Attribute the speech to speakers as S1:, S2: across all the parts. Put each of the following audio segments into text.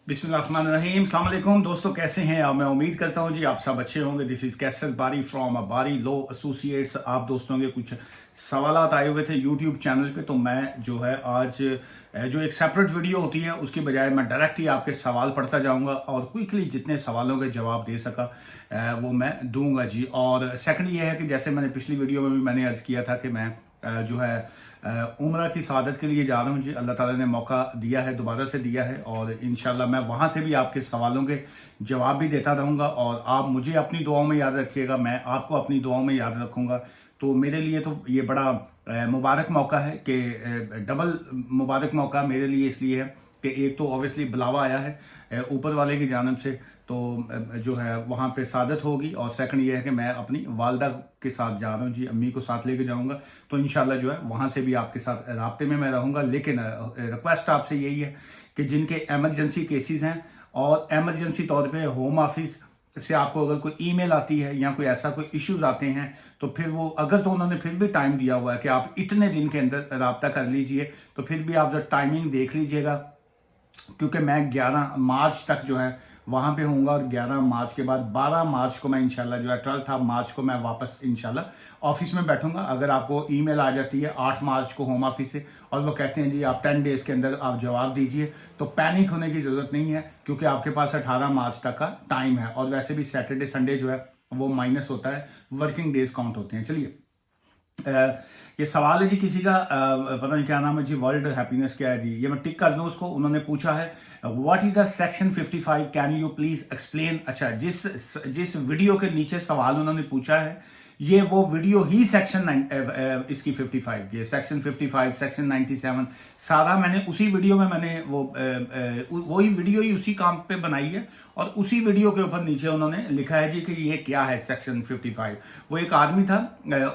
S1: बिस्मिल्लाहिर्रहमानिर्रहीम। अस्सलाम वालेकुम दोस्तों, कैसे हैं आप? मैं उम्मीद करता हूं जी आप सब अच्छे होंगे। दिस इज कैसल बारी फ्रॉम बारी लो एसोसिएट्स। आप दोस्तों के कुछ सवालात आए हुए थे यूट्यूब चैनल पे, तो मैं जो है आज जो एक सेपरेट वीडियो होती है उसकी बजाय मैं डायरेक्ट ही आपके सवाल पढ़ता जाऊंगा और क्विकली जितने सवालों के जवाब दे सका वो मैं दूंगा जी। और सेकंड ये है कि जैसे मैंने पिछली वीडियो में भी मैंने अर्ज किया था कि मैं जो है उम्रा की सआदत के लिए जा रहा हूँ जी। अल्लाह ताला ने मौका दिया है, दोबारा से दिया है, और इंशाल्लाह मैं वहाँ से भी आपके सवालों के जवाब भी देता रहूँगा। और आप मुझे अपनी दुआओं में याद रखिएगा, मैं आपको अपनी दुआओं में याद रखूँगा। तो मेरे लिए तो ये बड़ा मुबारक मौका है कि डबल मुबारक मौका मेरे लिए इसलिए है कि एक तो ऑब्वियसली बुलावा आया है ऊपर वाले की जानब से, तो जो है वहाँ पे सादत होगी। और सेकंड ये है कि मैं अपनी वालदा के साथ जा रहा हूँ जी, अम्मी को साथ लेके जाऊँगा। तो इंशाल्लाह जो है वहाँ से भी आपके साथ राब्ते में मैं रहूँगा। लेकिन रिक्वेस्ट आपसे यही है कि जिनके एमरजेंसी केसेस हैं और एमरजेंसी तौर पे होम ऑफिस से आपको अगर कोई ईमेल आती है या कोई ऐसा कोई इश्यूज आते हैं, तो फिर वो अगर तो उन्होंने फिर भी टाइम दिया हुआ है कि आप इतने दिन के अंदर राब्ता कर लीजिए, तो फिर भी आप जब टाइमिंग देख लीजिएगा, क्योंकि मैं 11 मार्च तक जो है वहाँ पे होऊंगा। और 11 मार्च के बाद 12 मार्च को मैं इंशाल्लाह जो है 12 मार्च को मैं वापस इंशाल्लाह ऑफिस में बैठूंगा। अगर आपको ईमेल आ जाती है 8 मार्च को होम ऑफिस से और वो कहते हैं जी आप 10 डेज के अंदर आप जवाब दीजिए, तो पैनिक होने की जरूरत नहीं है, क्योंकि आपके पास 18 मार्च तक का टाइम है। और वैसे भी सैटरडे संडे जो है वो माइनस होता है, वर्किंग डेज काउंट होते हैं। चलिए, ये सवाल है जी किसी का, पता नहीं क्या नाम है जी, वर्ल्ड हैप्पीनेस क्या है जी, ये मैं टिक कर दूं उसको। उन्होंने पूछा है what is the section 55, can you please explain. अच्छा, जिस वीडियो के नीचे सवाल उन्होंने पूछा है ये वो वीडियो ही सेक्शन इसकी 55 की, सेक्शन 55 सेक्शन 97 सारा मैंने उसी वीडियो में मैंने वही वीडियो ही उसी काम पे बनाई है। और उसी वीडियो के ऊपर नीचे उन्होंने लिखा है जी कि ये क्या है सेक्शन 55। वो एक आदमी था,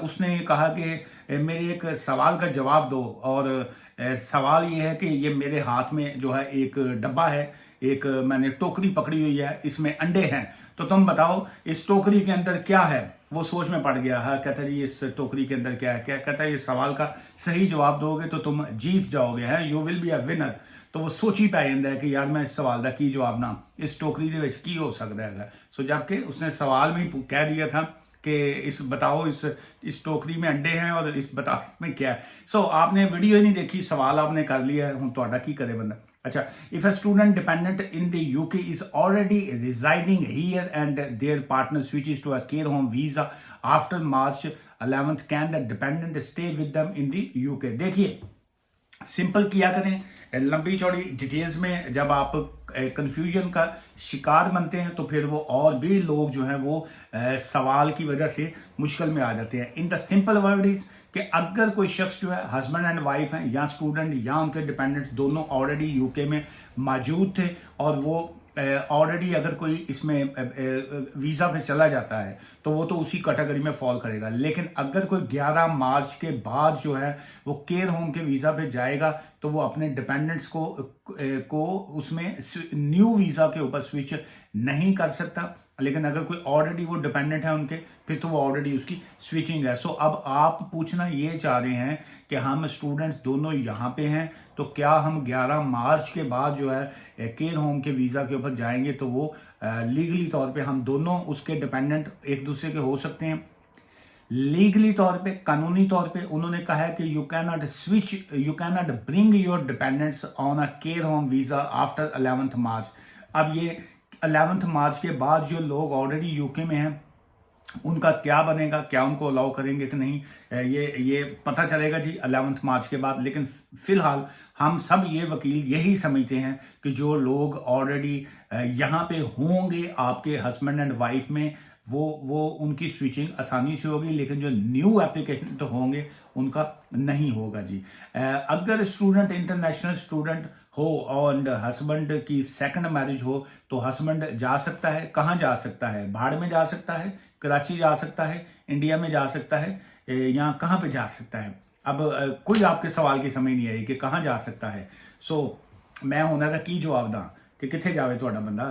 S1: उसने कहा कि मेरे एक सवाल का जवाब दो। और सवाल ये है कि ये मेरे हाथ में जो है एक डब्बा है, एक मैंने टोकरी पकड़ी हुई है, इसमें अंडे हैं, तो तुम बताओ इस टोकरी के अंदर क्या है। वो सोच में पड़ गया है, कहता है इस टोकरी के अंदर क्या है, क्या कहता है, इस सवाल का सही जवाब दोगे तो तुम जीत जाओगे, हैं you will be a winner. तो वो सोची पै जाता है कि यार मैं इस सवाल का की जवाब ना इस टोकरी के विच की हो सकता है। सो जबकि उसने सवाल में ही कह दिया था कि इस बताओ इस टोकरी में अंडे हैं और इस बताओ इसमें क्या है। सो आपने वीडियो ही नहीं देखी, सवाल आपने कर लिया है, हूँ ਤੁਹਾਡਾ की करे बंदा। अच्छा, if a student dependent in the UK is already residing here and their partner switches to a care home visa after March 11th, can the dependent stay with them in the UK? देखिए, simple किया करें, लंबी चौड़ी details में जब आप confusion का शिकार बनते हैं तो फिर वो और भी लोग जो हैं वो सवाल की वजह से मुश्किल में आ जाते हैं। In the simple word is कि अगर कोई शख्स जो है हस्बैंड एंड वाइफ हैं या स्टूडेंट या उनके डिपेंडेंट दोनों ऑलरेडी यूके में मौजूद थे और वो ऑलरेडी अगर कोई इसमें वीज़ा पे चला जाता है तो वो तो उसी कैटेगरी में फॉल करेगा। लेकिन अगर कोई 11 मार्च के बाद जो है वो केयर होम के वीज़ा पे जाएगा तो वो अपने डिपेंडेंट्स को उसमें न्यू वीज़ा के ऊपर स्विच नहीं कर सकता। लेकिन अगर कोई ऑलरेडी वो डिपेंडेंट है उनके, फिर तो वो ऑलरेडी उसकी स्विचिंग है। सो अब आप पूछना ये चाह रहे हैं कि हम स्टूडेंट्स दोनों यहाँ पे हैं, तो क्या हम 11 मार्च के बाद जो है केयर होम के वीज़ा के ऊपर जाएंगे तो वो लीगली तौर पे हम दोनों उसके डिपेंडेंट एक दूसरे के हो सकते हैं। लीगली तौर पे, कानूनी तौर पे उन्होंने कहा है कि you can not bring your dependents on a care home visa after 11th मार्च। अब ये 11th मार्च के बाद जो लोग ऑलरेडी यूके में हैं उनका क्या बनेगा, क्या उनको अलाउ करेंगे कि नहीं, ये पता चलेगा जी 11th मार्च के बाद। लेकिन फिलहाल हम सब ये वकील यही समझते हैं कि जो लोग ऑलरेडी यहाँ पे होंगे आपके हस्बैंड एंड वाइफ में, वो उनकी स्विचिंग आसानी से होगी। लेकिन जो न्यू एप्लीकेशन तो होंगे उनका नहीं होगा जी। अगर स्टूडेंट इंटरनेशनल स्टूडेंट हो और हस्बैंड की सेकंड मैरिज हो तो हस्बैंड जा सकता है। कहाँ जा सकता है? भाड़ में जा सकता है, कराची जा सकता है, इंडिया में जा सकता है, या कहाँ पे जा सकता है। अब कोई आपके सवाल की समझ नहीं आई कि कहाँ जा सकता है। सो मैं होना था की जवाब दा कि किथे जावे ਤੁਹਾਡਾ बंदा।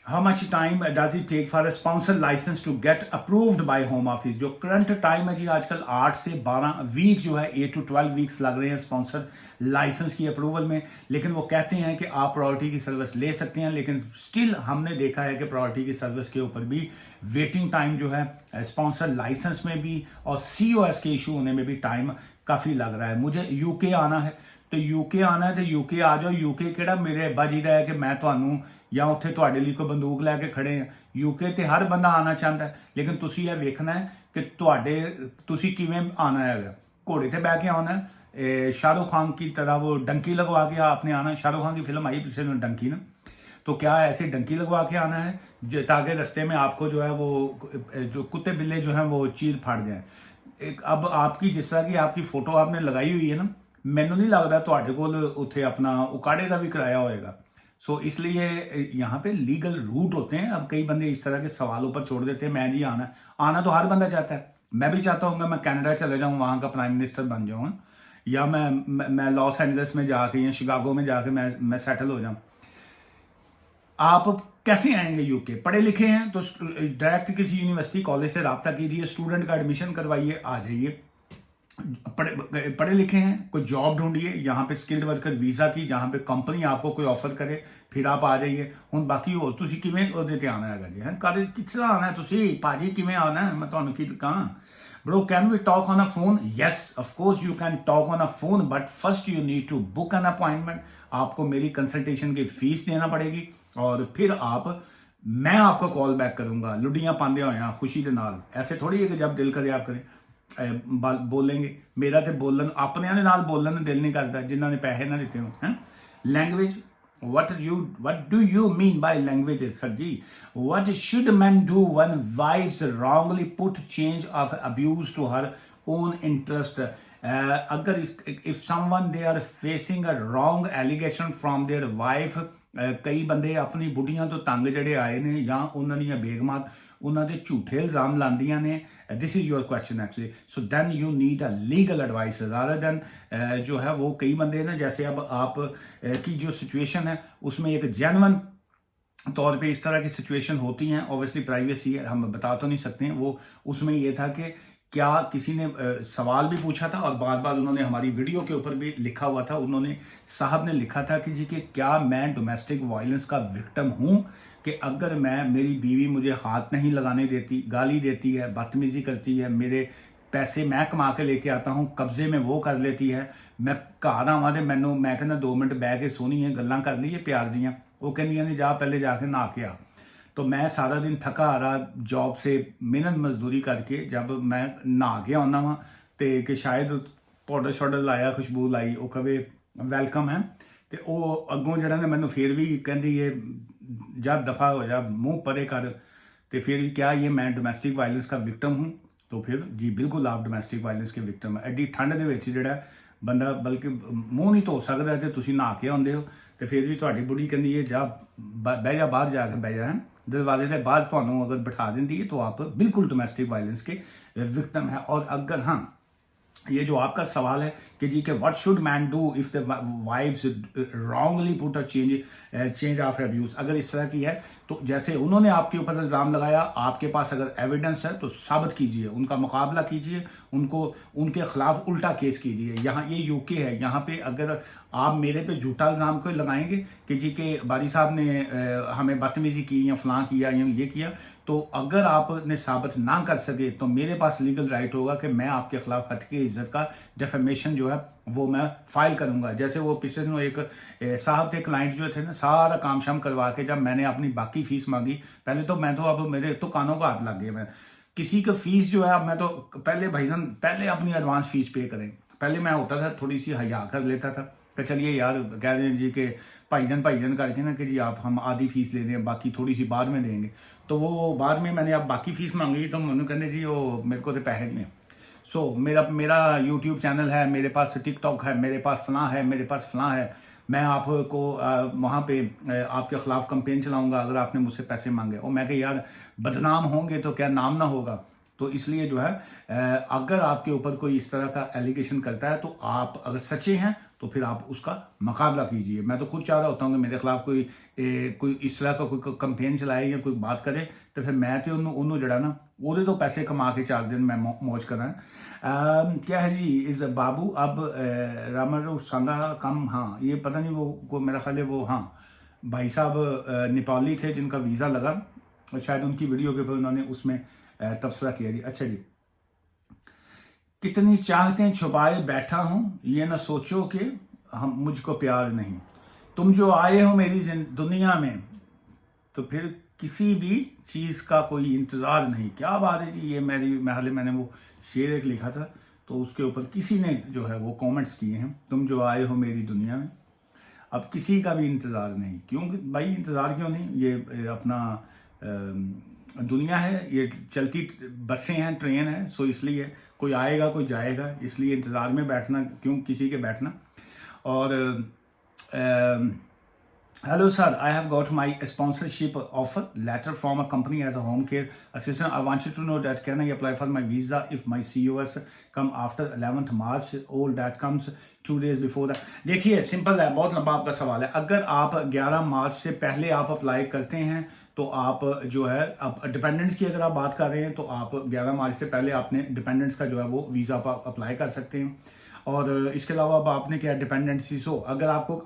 S1: How much time does it take for a sponsor license to get approved by Home Office? जो करंट टाइम है जी आजकल 8 से 12 वीक जो है 8 to 12 वीक्स लग रहे हैं स्पॉन्सर लाइसेंस की अप्रूवल में, लेकिन वो कहते हैं कि आप प्रायोरिटी की सर्विस ले सकते हैं, लेकिन स्टिल हमने देखा है कि प्रायोरिटी की सर्विस के ऊपर भी वेटिंग टाइम जो है स्पॉन्सर लाइसेंस में भी और COS के इशू होने में भी टाइम काफ़ी लग रहा है। मुझे UK आना है तो UK आना है तो UK आ जाओ। UK ਕਿਹੜਾ ਮੇਰੇ ਅੱਬਾ ਜੀ ਦਾ ਹੈ ਕਿ ਮੈਂ ਤੁਹਾਨੂੰ ਜਾਂ ਉੱਥੇ ਤੁਹਾਡੇ ਲਈ ਕੋਈ ਬੰਦੂਕ ਲੈ ਕੇ ਖੜੇ ਆ। UK ਤੇ ਹਰ ਬੰਦਾ ਆਣਾ ਚਾਹੁੰਦਾ ਹੈ, ਲੇਕਿਨ ਤੁਸੀਂ ਇਹ ਵੇਖਣਾ ਹੈ ਕਿ ਤੁਸੀਂ ਕਿਵੇਂ ਆਣਾ ਹੈਗਾ। ਘੋੜੇ ਤੇ ਬਹਿ ਕੇ ਆਉਣਾ है, शाहरुख खान की तरह वो डंकी लगवा के आपने आना। शाहरुख खान की फिल्म आई पिछले दिनों डंकी ना, तो क्या ऐसे डंकी लगवा के आना है ताकि रास्ते में आपको जो है वो जो कुत्ते बिल्ले जो हैं वो चीर फाड़ जाए। अब आपकी जिस तरह की आपकी फोटो आपने लगाई हुई है ना, मैनू नहीं लगता ਤੁਹਾਡੇ ਕੋਲ ਉੱਥੇ अपना उकाड़े का भी किराया होएगा। सो इसलिए यहाँ पे लीगल रूट होते हैं। अब कई बंदे इस तरह के सवालों पर छोड़ देते हैं, मैं जी आना तो हर बंदा चाहता है। मैं भी चाहता हूँ मैं कनाडा चले जाऊँ, वहाँ का प्राइम मिनिस्टर बन जाऊँ, या मैं लॉस एंजल्स में जाके या शिकागो में जाके मैं सेटल हो जाऊँ। आप कैसे आएंगे UK? पढ़े लिखे हैं तो डायरेक्ट किसी यूनिवर्सिटी कॉलेज से रब्ता कीजिए, स्टूडेंट का एडमिशन करवाइए, आ जाइए। पढ़े लिखे हैं, कोई जॉब ढूंढिए यहाँ पे स्किल्ड वर्कर वीज़ा की, जहाँ पे कंपनी आपको कोई ऑफर करे, फिर आप आ जाइए। ਹੁਣ ਬਾਕੀ ਹੋਰ ਤੁਸੀਂ ਕਿਵੇਂ ਉਹਦੇ ਤੇ ਆਣਾ ਹੈਗਾ ਜੀ, ਹੈ ਕਦੇ ਕਿੱਥੇ ਆਣਾ ਤੁਸੀਂ ਭਾਜੀ, ਕਿਵੇਂ ਆਣਾ ਮੈਂ ਤੁਹਾਨੂੰ ਕੀ ਕਹਾਂ। Bro, can we talk on a phone? Yes, of course you can talk on a phone, but first you need to book an appointment. आपको मेरी कंसल्टेशन की फीस देना पड़ेगी और फिर मैं आपको कॉल बैक करूंगा लुडियां पांदे होया खुशी के नाल। ऐसे थोड़ी है कि जब दिल करे आप करें बोलेंगे। मेरा तो बोलन अपने दे नाल बोलन दिल नहीं करता जिन्होंने पैसे ना दिते हो। हैं language, what do you mean by language, sir ji? What should men do when wives wrongly put change of abuse to her own interest? Agar if someone they are facing a wrong allegation from their wife, ਕਈ ਬੰਦੇ ਆਪਣੀ ਬੁੱਢੀਆਂ ਤੋਂ ਤੰਗ ਜਿਹੜੇ ਆਏ ਨੇ ਜਾਂ ਉਹਨਾਂ ਦੀਆਂ ਬੇਗਮਾਂ ਉਹਨਾਂ ਦੇ ਝੂਠੇ ਇਲਜ਼ਾਮ ਲਾਉਂਦੀਆਂ ਨੇ। This is your question actually. So then you need a legal advice rather than जो है वो कई बंदे ना, जैसे अब आप की जो सिचुएशन है उसमें एक जेन्युइन तौर पे इस तरह की सिचुएशन होती हैं। ऑब्वियसली प्राइवेसी है, हम बता तो नहीं सकते हैं। वो उसमें ये था कि क्या किसी ने सवाल भी पूछा था और बार बार उन्होंने हमारी वीडियो के ऊपर भी लिखा हुआ था। उन्होंने साहब ने लिखा था कि जी कि क्या मैं डोमेस्टिक वायलेंस का विक्टिम हूँ, कि अगर मेरी बीवी मुझे हाथ नहीं लगाने देती, गाली देती है, बदतमीजी करती है, मेरे पैसे मैं कमा के लेके आता हूँ कब्जे में वो कर लेती है, मैं घर आवां ते मैनू मैं कहना 2 मिनट बह के सोहणियां गल्लां कर लईए प्यार दियां, वो कहंदियां ने जा पहले जाके नहा के आ। तो मैं सारा दिन थका आ रहा जॉब से मेहनत मजदूरी करके जब मैं नहा के आना वा तो कि शायद पाउडर शाउडर लाया, खुशबू लाई, वो कहे वैलकम है, तो वो अगों जरा ने मैनू फिर भी कहती है जा दफ़ा हो जा, मुँह परे कर। तो फिर क्या ये मैं डोमेस्टिक वायलेंस का विक्टिम हूँ? तो फिर जी बिल्कुल आप डोमेस्टिक वायलेंस के विक्टिम है। एड्डी ठंड दे विच जिहड़ा बंदा बल्कि मूँह नहीं धो सकता तो तुसीं नहा के आउंदे हो, तो फिर भी तुहाडी बुढ़ी कहंदी है जा बह जा, बाहर जाके बह जा, है दरवाजे के बाहर तुहानूं अगर बिठा देंदी है तो आप बिल्कुल डोमेस्टिक वायलेंस के विक्टिम है। और अगर हाँ ये जो आपका सवाल है कि जी के what should man do if the wife's wrongly put a change after abuse, अगर इस तरह की है तो जैसे उन्होंने आपके ऊपर इल्ज़ाम लगाया, आपके पास अगर एविडेंस है तो साबित कीजिए, उनका मुकाबला कीजिए, उनको उनके खिलाफ उल्टा केस कीजिए। यहाँ ये UK है, यहाँ पे अगर आप मेरे पे झूठा इल्ज़ाम कोई लगाएंगे कि जी के बारी साहब ने हमें बदतमीजी की या फलां किया या ये किया, तो अगर आपने साबित ना कर सके तो मेरे पास लीगल राइट होगा कि मैं आपके खिलाफ हत्या इज्जत का डेफेमेशन जो है वो मैं फाइल करूंगा। जैसे वो पिछले दिनों एक साहब थे, क्लाइंट जो थे ना, सारा काम शाम करवा के जब मैंने अपनी बाकी फीस मांगी, पहले तो मैं तो अब मेरे तो कानों का हाथ लग गया। मैं किसी का फीस जो है अब मैं तो पहले भाईजान पहले अपनी एडवांस फीस पे करें। पहले मैं होता था थोड़ी सी हया कर लेता था कि चलिए यार कह रहे हैं जी कि भाईजान करके ना कि जी आप हम आधी फीस ले दें, बाकी थोड़ी सी बाद में देंगे। तो वो बाद में मैंने अब बाकी फीस मांगी तो मैंने कहने जी वो मेरे को तो पैसे नहीं है। सो मेरा यूट्यूब चैनल है, मेरे पास टिकटॉक है, मेरे पास फलां है, मेरे पास फलां है, मैं आपको वहाँ पे आपके खिलाफ कंपेन चलाऊँगा अगर आपने मुझसे पैसे मांगे। और मैं कहा यार बदनाम होंगे तो क्या नाम ना होगा। तो इसलिए जो है अगर आपके ऊपर कोई इस तरह का एलिगेशन करता है तो आप अगर सच्चे हैं تو پھر آپ اس کا مقابلہ کیجئے. میں تو خود چاہ رہا ہوتا ہوں کہ میرے خلاف کوئی اس طرح کا کوئی کمپین چلائے یا کوئی بات کرے تو پھر میں تو انہوں جڑا نا وہ تو پیسے کما کے 4 دن میں موج کرا. کیا ہے جی از بابو اب رامر سانگا کم. ہاں یہ پتہ نہیں وہ میرا خیال ہے وہ ہاں بھائی صاحب نیپالی تھے جن کا ویزا لگا, شاید ان کی ویڈیو کے اوپر انہوں نے اس میں تبصرہ کیا جی. اچھا جی, کتنی چاہتیں چھپائے بیٹھا ہوں, یہ نہ سوچو کہ مجھ کو پیار نہیں. تم جو آئے ہو میری دنیا میں تو پھر کسی بھی چیز کا کوئی انتظار نہیں. کیا بات ہے جی, یہ میں نے وہ شعر ایک لکھا تھا تو اس کے اوپر کسی نے جو ہے وہ کامنٹس کیے ہیں, تم جو آئے ہو میری دنیا میں اب کسی کا بھی انتظار نہیں. کیوں بھائی انتظار کیوں نہیں, یہ اپنا دنیا ہے, یہ چلتی بسیں ہیں, ٹرین ہے, سو اس لیے کوئی آئے گا کوئی جائے گا, اس لیے انتظار میں بیٹھنا کیوں کسی کے بیٹھنا. اور hello sir, I have got my sponsorship offer letter from a company as a home care assistant. I wanted to know that can I apply for my visa if my COS come after 11th March, all that comes 2 days before that. دیکھیے simple ہے, بہت لمبا آپ کا سوال ہے. اگر آپ 11 مارچ سے پہلے آپ اپلائی کرتے ہیں تو آپ جو ہے اب ڈپینڈنٹس کی اگر آپ بات کر رہے ہیں تو آپ 11 مارچ سے پہلے آپ نے ڈپینڈنٹس کا جو ہے وہ ویزا اپلائی کر سکتے ہیں. اور اس کے علاوہ اب آپ نے کیا ڈپینڈنسی سو اگر آپ کو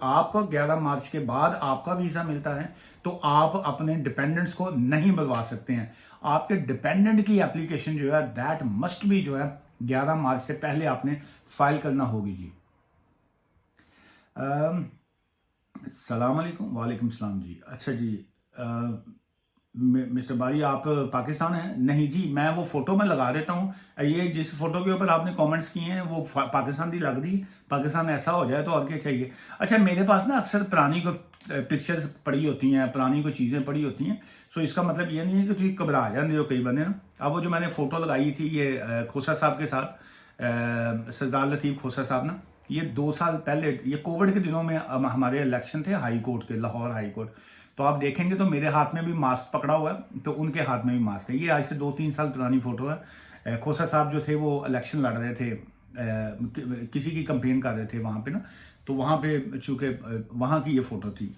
S1: 11 مارچ کے بعد آپ کا ویزا ملتا ہے تو آپ اپنے ڈپینڈنٹس کو نہیں بلوا سکتے ہیں. آپ کے ڈپینڈنٹ کی اپلیکیشن جو ہے دیٹ مسٹ بھی جو ہے 11 مارچ سے پہلے آپ نے فائل کرنا ہوگی جی. السلام علیکم. وعلیکم السلام جی. اچھا جی, مسٹر باری آپ پاکستان ہیں؟ نہیں جی, میں وہ فوٹو میں لگا دیتا ہوں. یہ جس فوٹو کے اوپر آپ نے کامنٹس کیے ہیں وہ پاکستان دی لگ رہی, پاکستان ایسا ہو جائے تو اور کیا چاہیے. اچھا میرے پاس نا اکثر پرانی کو پکچرز پڑی ہوتی ہیں, پرانی کو چیزیں پڑی ہوتی ہیں, سو اس کا مطلب یہ نہیں ہے کہ تھی گھبرا جاندے ہو کئی بندے نا. اب وہ جو میں نے فوٹو لگائی تھی یہ کھوسا صاحب کے ساتھ, سردار لطیف کھوسا صاحب نا, یہ 2 سال پہلے یہ کووڈ کے دنوں میں ہمارے الیکشن تھے ہائی کورٹ کے, لاہور ہائی کورٹ. تو آپ دیکھیں گے تو میرے ہاتھ میں بھی ماسک پکڑا ہوا ہے تو ان کے ہاتھ میں بھی ماسک ہے. یہ آج سے 2-3 سال پرانی فوٹو ہے. کھوسا صاحب جو تھے وہ الیکشن لڑ رہے تھے, کسی کی کمپین کر رہے تھے وہاں پہ نا, تو وہاں پہ چونکہ وہاں کی یہ فوٹو تھی.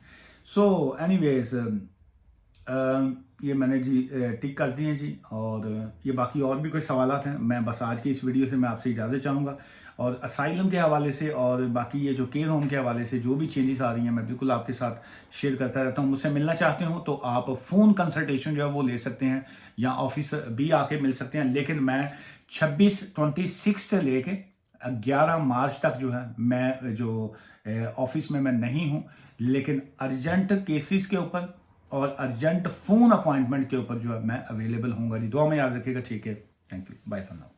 S1: سو اینی ویز یہ میں نے جی ٹک کر دی ہیں جی. اور یہ باقی اور بھی کوئی سوالات ہیں, میں بس آج کی اس ویڈیو سے میں آپ سے اجازت چاہوں گا. اور اسائلم کے حوالے سے اور باقی یہ جو کیئر ہوم کے حوالے سے جو بھی چینجز آ رہی ہیں میں بالکل آپ کے ساتھ شیئر کرتا رہتا ہوں. مجھ سے ملنا چاہتے ہوں تو آپ فون کنسلٹیشن جو ہے وہ لے سکتے ہیں یا آفس بھی آ کے مل سکتے ہیں. لیکن میں 26 سے لے کے 11 مارچ تک جو ہے میں جو آفس میں نہیں ہوں, لیکن ارجنٹ کیسز کے اوپر اور ارجنٹ فون اپوائنٹمنٹ کے اوپر جو ہے میں اویلیبل ہوں گا جی. دعا میں یاد رکھیے گا. ٹھیک ہے, thank you, bye for now.